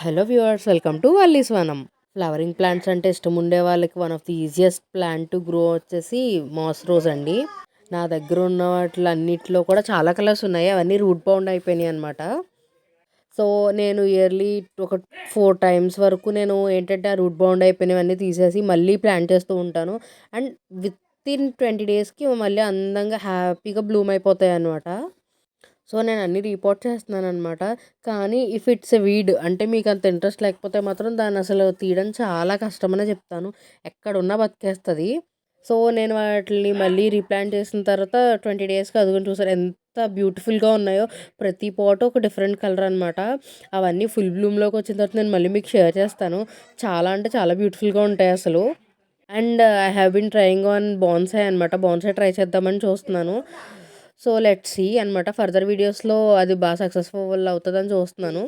Hello viewers, welcome to Valli's వనం. Flowering plants అంటే ఇష్టం ఉండే వాళ్ళకి one of the easiest plant to grow వచ్చేసి మాస్ రోజ్ అండి. నా దగ్గర ఉన్న వాటిలో అన్నిట్లో కూడా చాలా కలర్స్ ఉన్నాయి, అవన్నీ రూట్ బౌండ్ అయిపోయినాయి అనమాట. సో నేను ఇయర్లీ ఒక 4 times వరకు నేను ఏంటంటే ఆ రూట్ బౌండ్ అయిపోయినవన్నీ తీసేసి మళ్ళీ ప్లాంట్ చేస్తూ ఉంటాను. అండ్ విత్ ఇన్ 20 daysకి మళ్ళీ అందంగా హ్యాపీగా బ్లూమ్ అయిపోతాయి అనమాట. సో నేను అన్నీ రిపోర్ట్ చేస్తున్నాననమాట. కానీ ఇఫ్ ఇట్స్ ఎ వీడ్ అంటే మీకు అంత ఇంట్రెస్ట్ లేకపోతే మాత్రం దాన్ని అసలు తీయడం చాలా కష్టమనే చెప్తాను. ఎక్కడున్నా బతికేస్తది. సో నేను వాటిని మళ్ళీ రీప్లాంట్ చేసిన తర్వాత 20 daysకి అదిగోని చూసారు ఎంత బ్యూటిఫుల్‌గా ఉన్నాయో. ప్రతి పాట్ ఒక డిఫరెంట్ కలర్ అనమాట. అవన్నీ ఫుల్ బ్లూమ్‌లోకి వచ్చిన తర్వాత నేను మళ్ళీ మీకు షేర్ చేస్తాను. చాలా అంటే చాలా బ్యూటిఫుల్‌గా ఉంటాయి అసలు. And I have been trying on bonsai అనమాట. బోన్సాయ్ ట్రై చేద్దామని చూస్తున్నాను. సో లెట్స్ సీ అనమాట. ఫర్దర్ వీడియోస్‌లో అది బాగా సక్సెస్‌ఫుల్ అవుతదని చూస్తున్నాను.